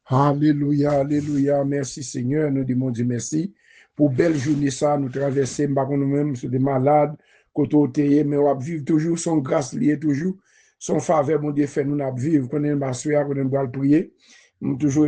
Alléluia, alléluia. Merci Seigneur. Nous disons Dieu merci. Pour belle journée ça, nous traverser, nous-mêmes, sur des malades, côté au mais on va vivre toujours son grâce liée, toujours son faveur, mon Dieu, fait nous vivre. Quand on est soeur, quand on doit prier, nous toujours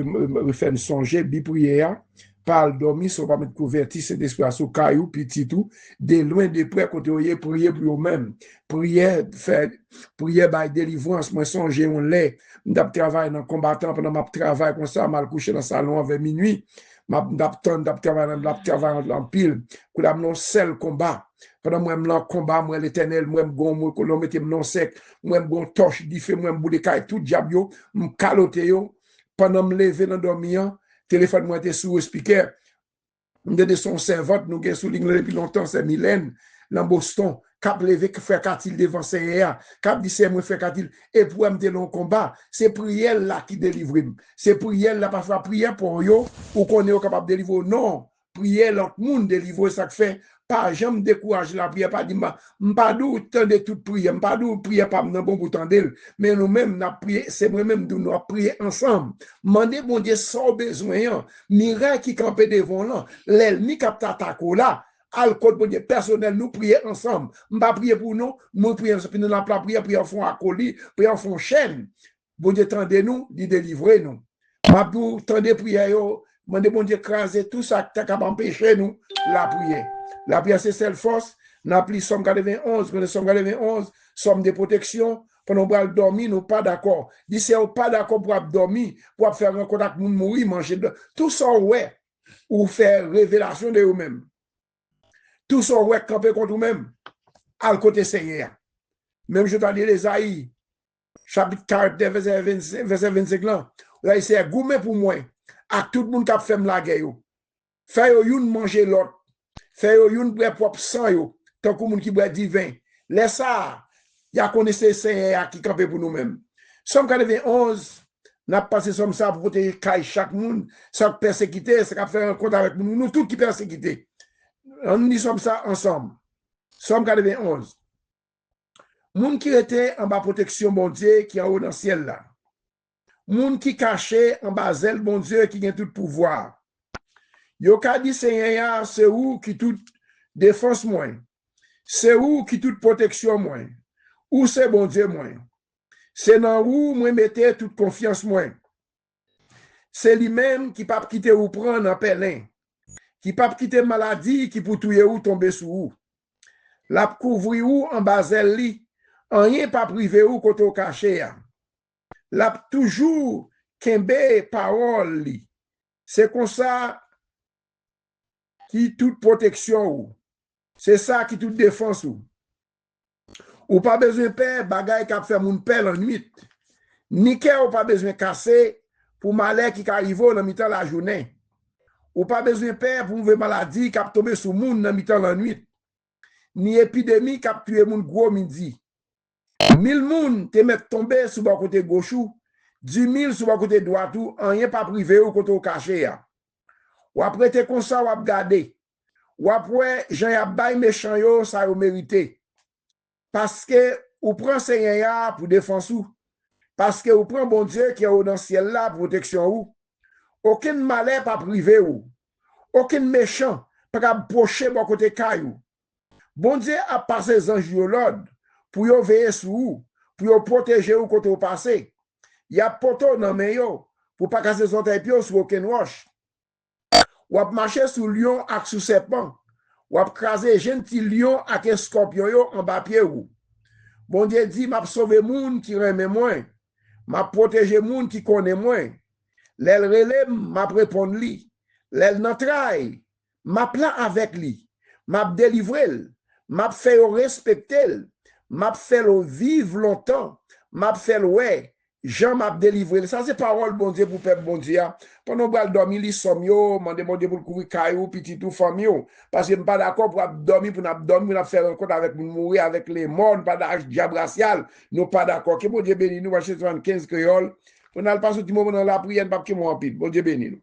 faire songer, bi prière, parle dormir, on va mettre couverture, c'est d'esprit sous caillou, petit tout, de loin, de près, côté au prier pour eux-mêmes. Prière, faire, prière, by délivrance, moi songer, on l'est. Je travaille dans le combattant pendant que je travaille comme ça, je couché dans le salon vers minuit. Je travaille en pile. Je suis dans seul combat. Pendant que je suis dans le combat, moi, l'éternel, moi, je mette mon sec, moi, je torche, je fais, moi, je boude tout diable, je calote. Pendant que je me lève dans le dormir, téléphone, moi, était sous le speaker. De son servante, nous avons souligné depuis longtemps, c'est Mylène, dans Boston, cap levé, frère Katil devant CEA, cap dit c'est moi, frère Katil, et pour me long combat, c'est prière là qui délivre. C'est prière là, parfois prière pour eux, ou qu'on est capable de délivrer. Non, prière l'autre monde délivrer, ça fait. Pas jamais décourage la prière, pas dire, pas d'où tendre toute prière, pas d'où prière, pas dans bon bout d'elle, mais nous-mêmes, nous prié, c'est moi-même de nous prier ensemble. Mandez, mon Dieu, sans besoin, miracle qui campait devant là, l'ennemi qui a attaqué là, al code bon Dieu personnel, nous prier ensemble. Je ne pas prier pour nous, nous prier ensemble, nous n'avons pas prier, prier en fond à colis, prier en fond chaîne. Bon Dieu, tendez-nous, dit délivrer nous. Mabdou, tendez prière, demandez bon Dieu, craser tout ça qui t'a empêché nous, la prière. La prière, c'est celle force. Nous appelons Somme 91, nous Somme 91, Somme de protection. Pendant qu'on va dormir, nous pas d'accord. Dis c'est pas d'accord pour dormir, pour faire un contact, nous mourir, manger. Tout ça, ouais, ou faire révélation de vous-même. Tout ça, ouais, camper contre vous-même, à le côté Seigneur. Même je t'en dis les Aïe, chapitre 40, verset 25 là, là, c'est gourmet pour moi, à tout le monde qui a fait la guerre. Fait yon manger l'autre. Fait yon boire propre sang yo, tant que moun qui boit divin. Laisse ça, y a connaissé Seigneur qui campe pour nous-mêmes. Somme 91, n'a passé somme ça pour protéger chaque monde, ça persécuté, ça faire un compte avec nous, nous tous qui persécutés. On dit somme ça ensemble. Somme 91. Moun qui était en bas protection bon Dieu qui est en haut dans le ciel là. Moun qui caché en bas zèle bon Dieu qui a tout pouvoir. Yo ka dit Seigneur, c'est où qui tout défense moins. C'est où qui toute protection moins. Où c'est bon Dieu moins. C'est dans où moi mettez toute confiance moins. C'est lui-même qui pas quitter ou prendre en pelin. Qui pas quitter maladie qui pour touyer ou tomber sous ou. La couvrir ou en basel li. Rien pas privé ou côté au caché. La toujours kembe parole li. C'est comme ça qui toute protection ou. C'est ça qui toute défense ou. Ou pas besoin de paix, bagay qui a fait moun pelle en nuit. Ni que ou pas besoin de casser pour malheur qui arrive dans mi-temps la journée. Ou pas besoin de paix pour une maladie qui a tombé sur moun dans mi-temps la nuit. Ni épidémie qui a tué moun gros midi. 1000 moun te met tomber sur le côté gauche ou 10 000 sur le côté droit ou rien pas privé ou côté caché. Ou après te comme ça ou ap gade. Ou après j'en y a bay méchant yo ça yo mérité. Parce que ou prend Seigneur pour défense ou. Parce que ou prend bon Dieu qui est au dans le ciel là protection ou. Aucun malheur pas privé ou. Aucun méchant pas approcher bon côté caillou. Bon Dieu a passé les anges l'ordre pour yo veiller sur vous, pour yo protéger ou côté au passé. Il y a poteau dans main yo pour pas casser son tête sur aucun roche. Ou ap marcher sous lion ak sous serpent. Ou ap craser gentil lion ak scorpion yo en bas pied ou. Bon Dieu dit m'a sauver moun qui remet moins. M'a protéger moun qui connaît moins. L'elle relève m'a répondre li. L'elle n'entraille m'a plan avec li. M'a délivrer, m'a fait respecter, m'a fait vivre longtemps, m'a fait ouais. Jean m'a délivré. Ça, c'est parole, bon Dieu, pour peuple, bon Dieu. Pendant que je dormir, les sommes, demandez bon Dieu pour couvrir caillou, petit tout, famille. Parce que je ne suis pas d'accord pour dormir, pour faire un compte avec mourir avec les morts, pas d'âge diable racial. Nous pas d'accord. Que bon Dieu bénisse nous, verset 75 créole. On a le passé du moment dans la prière, pas que moi en pile. Bon Dieu bénisse nous.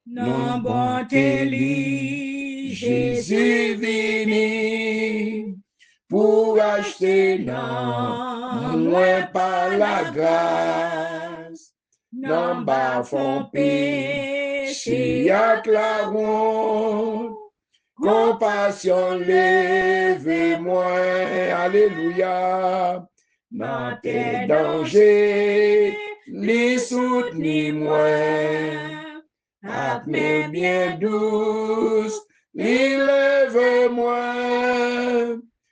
Non, bon Jésus vini pour acheter non, moins par la grâce. non ba font péché ak la honte. Compassion lève-moi, alléluia. Dans tes dangers, les soutenez-moi. Avec mes bien douces, les lève-moi.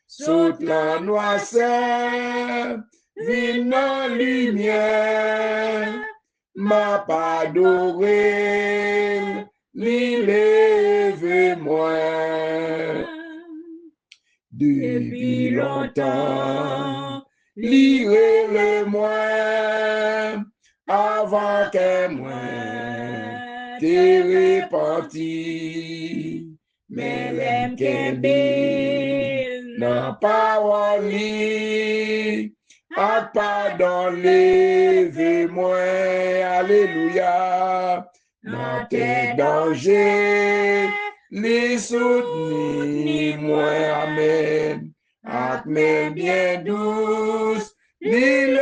Saute la noirceur, vienne en lumière. M'a pas adoré, lève-moi. Depuis longtemps, lirez-le-moi, avant que moi t'ai repenti. Mais l'aime qu'un n'a pas wali, a pardon, lève-moi, alléluia. Dans tes dangers, les soutenez-moi, amen. Avec mes bien douces, lève-moi.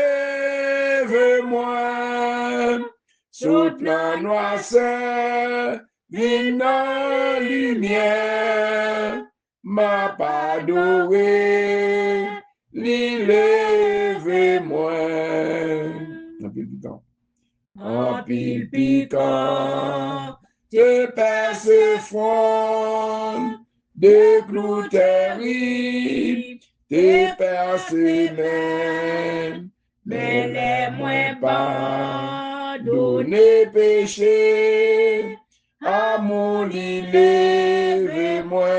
Sous la noirceur, vienne en lumière. M'a pas adoré, lève-moi. En pile piquant, te perce fond, de clous terribles, te perce même, mais les moins pas donner péché, à mon lit, lève-moi,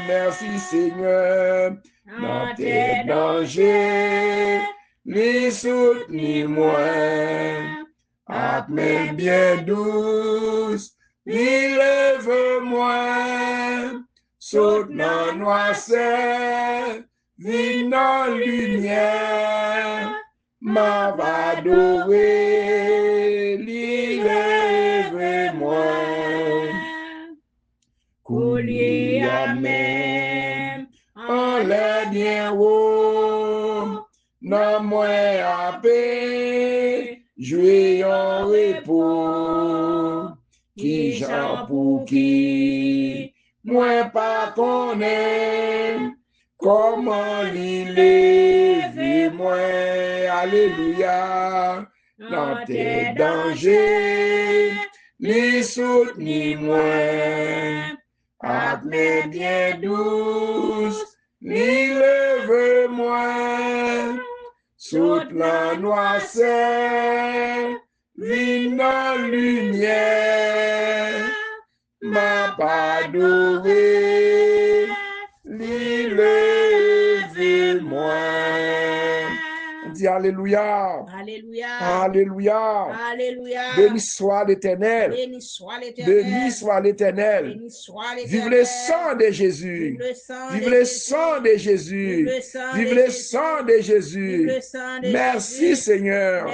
merci Seigneur, dans tes dangers, les soutenez-moi. Avec mes bien douces, lève-moi, saute dans noirceur, vienne en lumière, m'a adoré, lève-moi. Coulier à même, en l'air bien haut, non moins à paix. Jouer en repos, qui j'en pour qui, moi pas connaît, comment l'élever, moi, alléluia, dans tes dangers, les soutenez-moi, avec mes bien douces, lève-moi. Sous la noirceur, vienne en lumière, m'a pas adoré, lève-moi. On dit Alléluia. Alléluia. Alléluia. Alléluia. Béni soit l'Éternel. Béni soit l'Éternel. Béni soit l'Éternel. Béni soit l'Éternel. Vive le sang de Jésus. Vive le sang de Jésus. Vive le sang de Jésus. Merci Seigneur.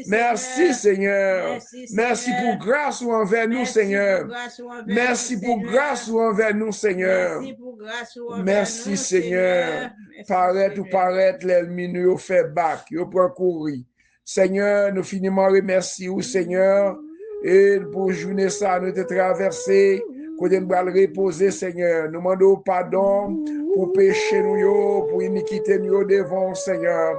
Merci Seigneur. Merci pour grâce ou envers nous Seigneur. Merci pour grâce ou envers nous Seigneur. Merci Seigneur. Paraître ou paraître l'ennemi nous fait bac. Nous prend courir. Seigneur, nous finiment remercions au Seigneur. Et pour journée ça, nous te traversé. Qu'on nous reposer, Seigneur. Nous demandons pardon pour péché nous, pour iniquité nous devant, Seigneur.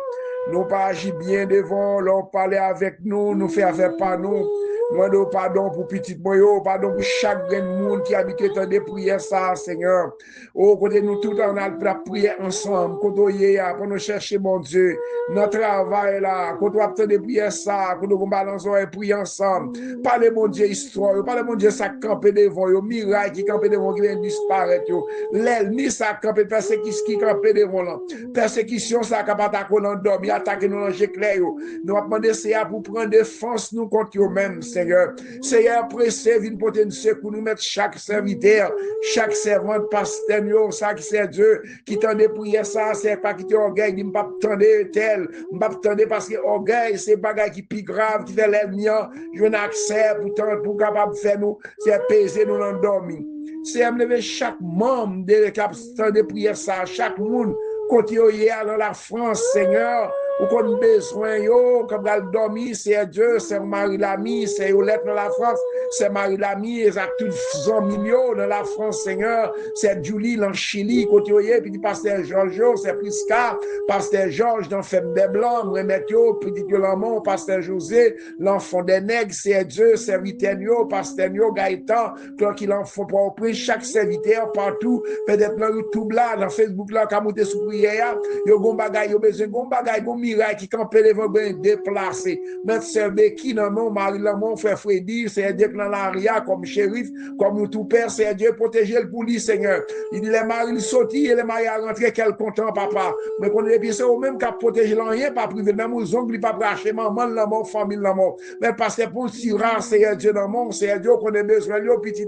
Nous pas agi bien devant, l'on parler avec nous, nous fait affaire par nous. Nous demandons pardon pour petit moyo, pardon pour chaque monde qui habite dans des prières, ça, Seigneur. Oh, côté nous tout en a prier ensemble, côté pour nous chercher, mon Dieu, notre travail là, quand on attend des prières, ça, quand nous balançons et prier ensemble. Parlez, mon Dieu, histoire, parlez, mon Dieu, ça campé devant, yo, miracle qui campé devant, qui vient disparaître, yo. L'ennemi, ça campé, persécution qui campé devant, là. Persécution, ça capable d'attaquer nous dormir, attaquer nous dans l'éclair, yo. Nous avons demandé, c'est pour prendre défense, nous, contre eux-mêmes, Seigneur. Seigneur, pressé, vine porter une secours, nous mettre chaque serviteur, chaque servante, pasteur, ça qui c'est Dieu, qui t'en prières, ça, c'est pas qui t'orgueille, dit, m'pas t'en tel, m'pas t'en parce que orgueil, c'est bagaille qui plus grave, qui fait l'ennemi, je n'ai accès pour capable faire nous, c'est peser nous l'endormi. C'est amener chaque membre de capitaine de prière, ça, chaque monde, continue dans la France, Seigneur, ou qu'on besoin yo, comme elle dormi, c'est Dieu, c'est Marie Lamy, c'est Yolette dans la France, c'est Marie Lamy, et ça tous amis dans la France, Seigneur, c'est Julie dans Chili, côté oye, puis pasteur Giorgio, c'est Prisca, pasteur Georges dans Femme des Blancs, Remetio, petit Yolamon, pasteur José, l'enfant des nègres, c'est Dieu, serviteur pasteur Gaëtan, toi qui l'enfant pour prix, chaque serviteur partout, peut-être dans YouTube là, dans Facebook là, quand monter sous prière, yo gon bagay, yo besoin gon bagay, gon miracle qui camper devant ben déplacé. Mettre serbe qui dans mon mari là mon frère Freddy, c'est Dieu dans l'aria comme shérif, comme tout père, c'est Dieu protéger le pour lui Seigneur. Il dit les maris sorti et les maris à rentrer quel content papa. Mais qu'on est bien c'est au même qui protéger rien pas privé même aux ongles pas bracher maman là mon famille là mon. Mais parce que pour tirer c'est Dieu dans mon, c'est Dieu qu'on a besoin yo petit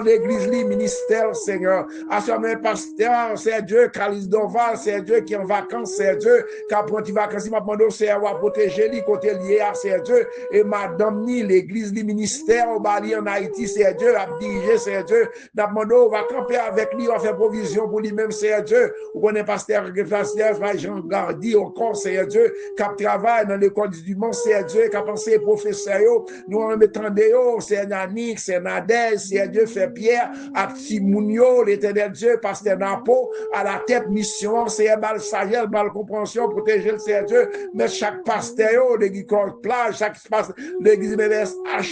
l'église li ministère Seigneur. À ce même pasteur, c'est Dieu Calice Doval, c'est Dieu qui est en vacances, c'est Dieu qui a pris vacances, il m'a demandé c'est à protéger lui côté lié à c'est Dieu et madame ni l'église li ministère au Bali en Haïti, c'est Dieu a dirigé, c'est Dieu. N'a demandé on va camper avec lui, on va faire provision pour lui-même, c'est Dieu. Ou on est pasteur Jean Gardi encore, c'est Dieu qui travaille dans l'école du Mont, c'est Dieu qui a pensé professeur nous on m'étendait c'est Nanik, c'est Nadège, c'est Dieu fait Pierre, à Timounio, l'éternel Dieu, pasteur Napo, à la tête mission, c'est mal sagesse, mal compréhension, protéger le c'est Dieu, mais chaque pasteur, l'église plage, chaque pasteur, l'église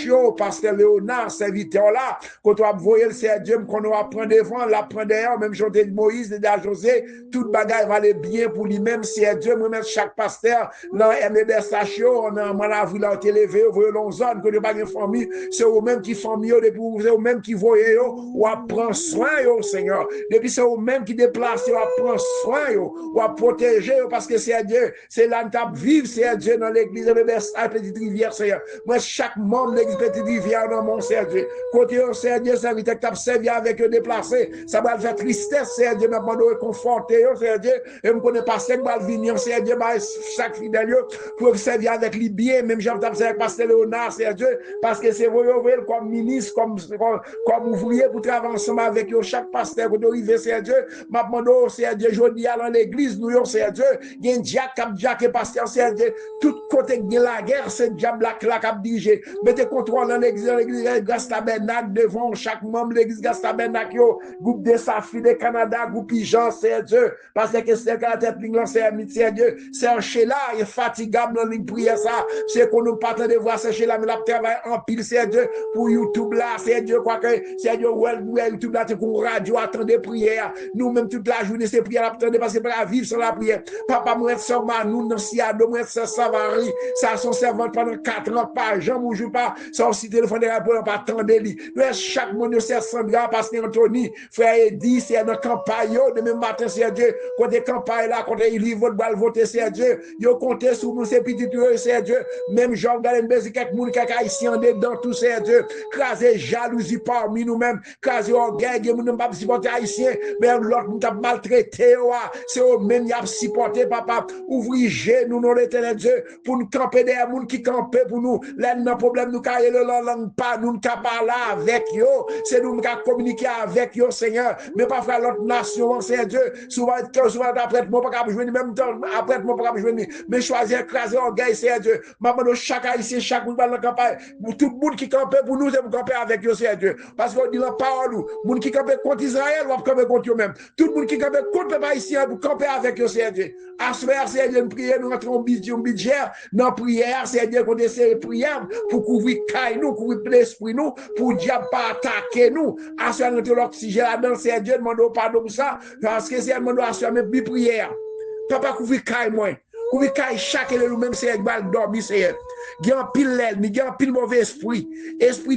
HO, pasteur Léonard, serviteur là, quand on va voyer le c'est Dieu, qu'on va prendre devant, la prendre derrière, même Joté de Moïse, de José, toute bagaille va aller bien pour lui-même, c'est Dieu, moi-même, chaque pasteur, dans MBS HO, on a mal à vous là, télévé, vous voyez, l'on zone, que de pas de famille, c'est eux-mêmes qui famille, depuis c'est eux-mêmes qui voyez, ou à prendre soin, Seigneur. Depuis c'est eux-mêmes qui déplacent, ou à prendre soin, ou à protéger, parce que c'est Dieu, c'est là que vivre, c'est Dieu dans l'église de la Petite Rivière, Seigneur. Moi, chaque membre de l'église Petite Rivière dans mon Dieu. Côté c'est Dieu, c'est Dieu, qui servi avec eux déplacés, ça va faire tristesse, c'est Dieu, mais de conforter, c'est Dieu, et je ne connais pas ce que va venir, c'est Dieu, chaque fidèle, pour servir avec lui bien, même j'aime avec Pasteur Léonard, c'est Dieu, parce que c'est vous comme ministre, comme ouvrier pour travailler ensemble avec eux, chaque pasteur, quand arrive, c'est Dieu, m'a demandé, c'est Dieu, je dis à l'église, nous, c'est Dieu, il y a un diable, pasteur, c'est Dieu, tout côté de la guerre, c'est diable là qui a dirigé, mettez contrôle dans l'église Gastabernac devant chaque membre de l'église Gastabernac, groupe des Safi de Canada, groupe Jean, c'est Dieu, parce que c'est que la tête ligne, c'est Dieu, c'est un là, il est fatigable dans ligne prière, ça, c'est qu'on nous parle de voir ce là, mais la travail en pile, c'est Dieu, pour YouTube là, c'est Dieu, quoi que, c'est Dieu, YouTube là, pour radio, attendez prière, nous-mêmes toute la journée, c'est prière, attendez, parce que pas vivre sans la prière, papa, moi, c'est Manou, non, si à deux, moi, c'est Savary, ça, son servante pendant 4 ans, pas, Jean, moi, je pas, ça aussi, téléphone, pour pas attendre, nous, chaque monde, c'est Sandra, parce que Anthony, frère Eddy, c'est dans campagne, demain matin, c'est Dieu, quand des campagnes là, quand il livre votre balle, voter, c'est Dieu, yo comptez sur nous, c'est petit, c'est Dieu, même Jean, Galen, Bézi, quelques monde, quelques haïtiens, dedans, tout c'est Dieu, craser jalousie parmi nous-mêmes, craser orgueil, nous ne pas supporter haïtiens, mais l'autre, nous t'a maltraité, c'est eux-mêmes, y a supporté, papa, ouvrir nous, non, l'éternel Dieu, pour nous camper derrière, monde qui campe pour nous, là, nos problèmes, nous, cailler le langue pas, nous, ne parler avec yo, c'est nous, qui communiquer avec yo, Seigneur, mais pas faire l'autre nation, c'est Dieu, souvent, après, moi, pas jouer, même temps, après, moi, pas jouer, mais choisir, craser orgueil, c'est Dieu, maman, chaque haïtien, chaque monde, dans la campagne, tout le monde qui campe pour nous, c'est pour camper avec yo, c'est Dieu, parce qu'on dit la parole, le monde qui campe contre Israël, va camper contre eux-mêmes, tout le monde qui campe contre les haïtiens, pour camper avec yo, c'est Dieu, à ce faire, c'est Dieu, une prière, nous rentrons en budget, dans prière, c'est Dieu, qu'on essaie de prier, pour couvrir caille nous, couvrir l'esprit nous, pour diable pas attaquer nous, à ce moment l'oxygène là-dedans, c'est Dieu, demande pardon pour ça, parce que c'est demande à ce moment prière, papa couvrir caille moins, couvrir caille chaque nous même c'est balle dormir c'est il y a un pile l'ennemi, il y a un pile mauvais esprit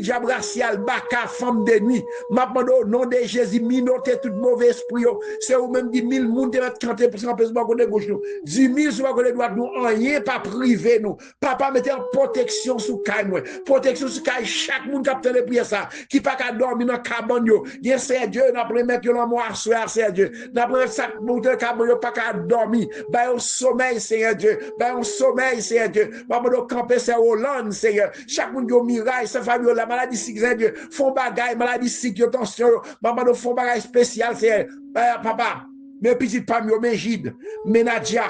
diable racial, baka, femme de nuit, m'a demandé au nom de Jésus, minoter tout mauvais esprit, c'est ou même 10 000 moun te mettre 30% pesement côté gauche nous, 10 000 sur côté droite nous, rien pas privé nous, papa mettez en protection sous caille moi, protection sous caille chaque monde qui de prier ça, qui pas qu'à dormir dans cabane yo, bien c'est Dieu, n'a pas mettre dans moi soir c'est Dieu, n'a pas ça monter cabane yo pas qu'à dormir, ba au sommeil c'est Dieu, ba au sommeil c'est Dieu, m'a demandé camper c'est Hollande, Seigneur. Chaque monde qui a miraille, sa famille, la maladie sick, Dieu. Font bagaille, maladie sick, tension, maman, font bagaille spécial, Seigneur. Papa, mes petites femmes, mes Gide, mes Nadia,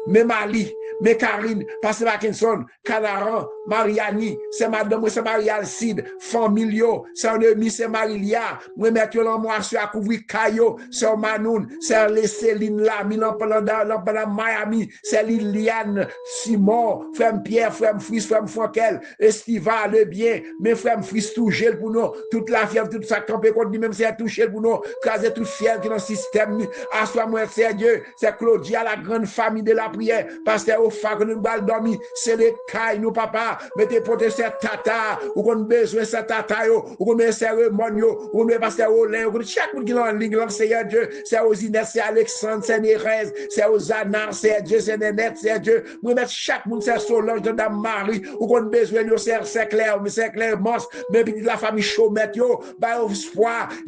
mes Mali, mais Karine, Pasteur Parkinson, Canaran, Mariani, c'est madame, c'est Marie-Alcide, Familio, c'est un ami, c'est Marilia, moi mettre l'emmoissure à couvrir Caillot, c'est Manoun, c'est les Céline là, Milan pendant Miami, c'est Liliane, Simon, frère Pierre, frère Fris, frère Frankel, Estiva, le bien, mes frères Fris touché pour nous, toute la fièvre, tout ça campé contre lui-même, c'est touché pour nous, craser toute fièvre qui est dans le système, assois-moi, c'est Dieu, c'est Claudia, la grande famille de la prière, pasteur au fa que nous allons dormir, c'est les cailles, nous papa, mettez porter cette tata, ou qu'on besoin cette tata, ou qu'on met cérémonie, ou qu'on met pasteur au lait, ou chaque monde qui est en ligne, Seigneur Dieu, c'est aux Inès, c'est Alexandre, c'est Nérez, c'est aux Anar, c'est Dieu, c'est Nénette, c'est Dieu, nous mettre chaque monde, c'est Solange de Dame Marie, ou qu'on besoin, c'est clair, mais c'est clair, mons, mais puis la famille Chaumette, yo, bah,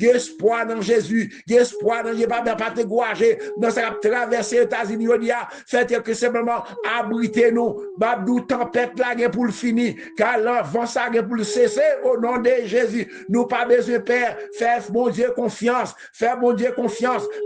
espoir dans Jésus, espoir dans Jésus, pas te gouager, dans ça traverser les États-Unis, faites que simplement abriter nous, babdou tempête là, pour le finir, car l'avant ça, pour le cesser, au nom de Jésus, nous pas besoin, Père, faire mon Dieu confiance,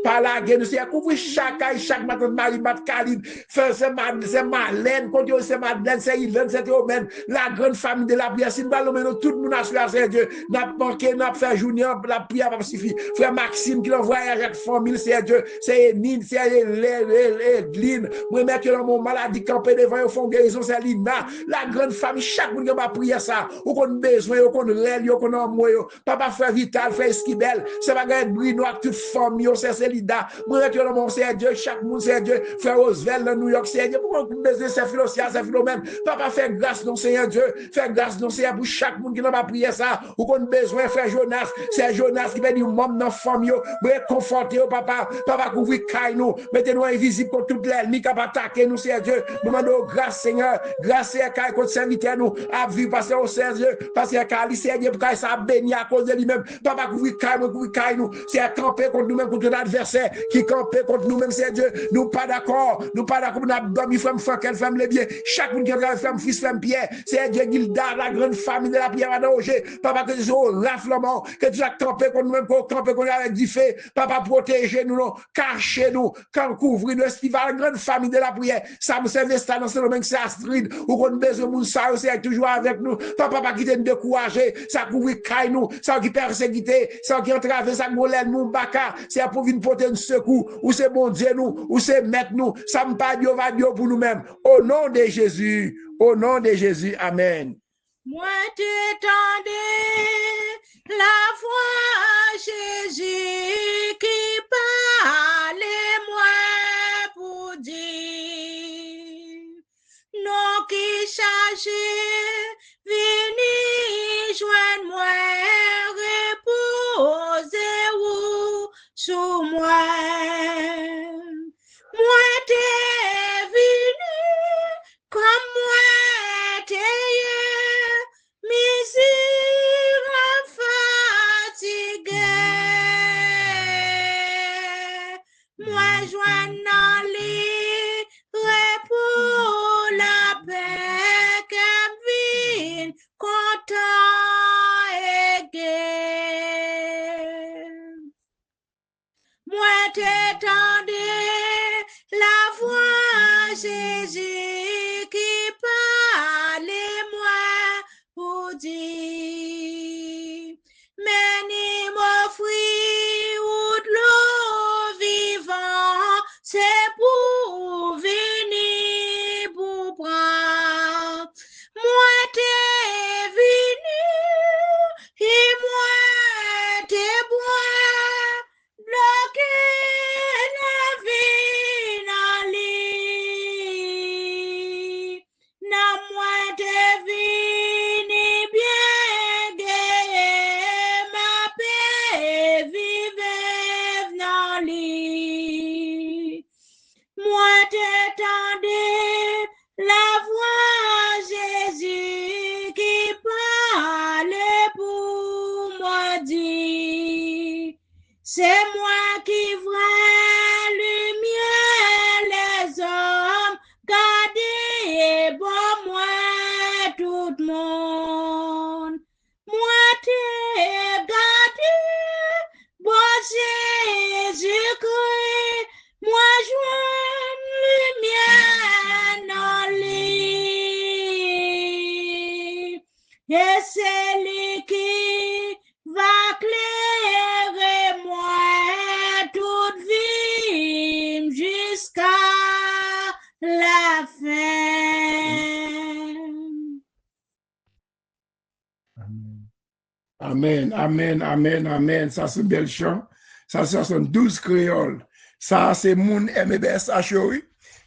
par la guerre, nous c'est couvrir chaque matin, Marie, Caline, c'est Marlène, c'est Madeleine, c'est Yvonne, c'est Théomène, la grande famille de la prière, si nous allons tout le monde à suivre, Dieu, n'a manqué, n'a fait journée, la prière va suffire, frère Maxime qui l'envoie à chaque famille, c'est Dieu, c'est Nine, c'est Edline, moi mettre dans mon maladie campé devant au fond guérison, c'est Lina, la grande famille, chaque monde qui va prier ça, ou qu'on besoin, ou qu'on rêve, ou qu'on a moyen, papa frère Vital, frère Esquibel, c'est pas gagner Bruno, toute famille, c'est Lida, moi mettre dans mon c'est Dieu, chaque monde c'est Dieu, frère Oswald dans New York, c'est Dieu, pourquoi on besoin, c'est Philosia, c'est Philomène, papa fait grâce dans Seigneur Dieu, fait grâce dans Seigneur pour chaque monde qui n'a pas prié ça, ou qu'on besoin, frère Jonas, c'est Jonas qui va dire, membre dans famille, vous conforter au papa couvrir caille nous, mettez-nous invisible contre toute l'ennemi qui va attaquer nous, c'est Dieu, nous demandons grâce Seigneur, grâce à caille contre serviteur nous, à vivre passer au Seigneur, parce que caille, c'est Dieu, pour ça béni à cause de lui-même, papa couvrir caille nous, c'est à camper contre nous-mêmes, contre l'adversaire, qui camper contre nous-mêmes, c'est Dieu, nous pas d'accord, nous avons dormi, femme, qu'elle femme les biens, chaque monde qui a femme, fils, femme, Pierre, c'est Dieu, Gilda, la grande famille de la pierre à danger, papa que tu sois au raflement, que tu as campé contre nous-mêmes, camper contre avec du fait, papa protégez nous, cachez nous, quand couvrir nous, la grande famille de la prière, ça me servait ça dans ce domaine, c'est Astrid, ou qu'on besoin de ça, c'est toujours avec nous, papa pas quitter nous décourager, ça couvrir caille nous, ça qui persécuter, ça qui entraver, ça golène nous, baka, c'est pour venir porter un secours, ou c'est bon Dieu nous, ou c'est mettre nous, ça me pas Dieu va Dieu pour nous-mêmes, au nom de Jésus, amen. Moi t'étendais la voix Jésus qui parlait moi pour dire non qui chargé vini joindre moi reposer sous moi t'es venu comme moi t'es misère fatigué, moi joignant les repos la paix qu'elle vit content et gai. Moi t'étendais la voix Jésus qui parlait moi pour dire, mais ni m'offrir ou de l'eau vivant, c'est pour venir pour prendre. Moi t'es venu et moi t'es bois, bloqué la vie dans lit. Na moi t'es venu bien gagner ma paix vive dans lit. Moi t'étendais la voix Jésus qui parlait pour moi dit, c'est moi qui vrai lumière les hommes, gardez bon moi tout le monde. Moi t'ai gardé, bon Jésus-Christ, moi joins lumière dans et c'est lui qui va clairer moi toute vie jusqu'à la fin. Amen, amen, amen, amen. Ça, c'est bel chant. Ça, ce sont 12 créoles. Ça, c'est moun MBS HOI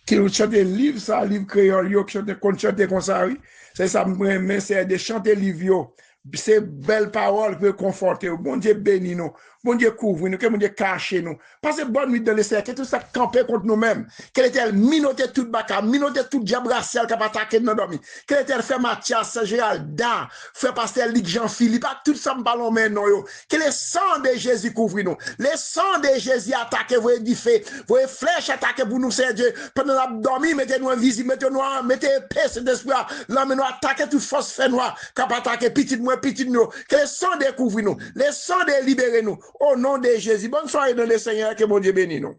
qui ont chanté livre, ça, livre créole, yo, qui chanté comme ça, oui. C'est ça, mais c'est de chanter livre, c'est belle parole pour conforter. Bon Dieu bénit nous. Bon Dieu couvre nous. Que bon Dieu cache nous. Passez bonne nuit dans le ciel. Que tout ça camper contre nous-mêmes. Qu'elle était minoté toute baka, minoté tout diable racial qui a attaqué nous dormi. Qu'elle était fait Mathias, Gérald, fait pasteur Ligue Jean-Philippe. Tout ça me ballon maintenant yo. Que le sang de Jésus couvre nous. Le sang de Jésus attaque, vous édifiez. Vous flèches attaquer pour nous, Seigneur Dieu. Pendant la dormi, mettez-nous invisible, mettez-nous, mettez paix, Saint-Esprit. Là, nous attaquer toute force fait noire. Qui a attaqué petit moi, petit nous. Que le sang découvre nous. Le sang de libérer nous. Au nom de Jésus. Bonne soirée dans le Seigneur. Que mon Dieu bénisse nous.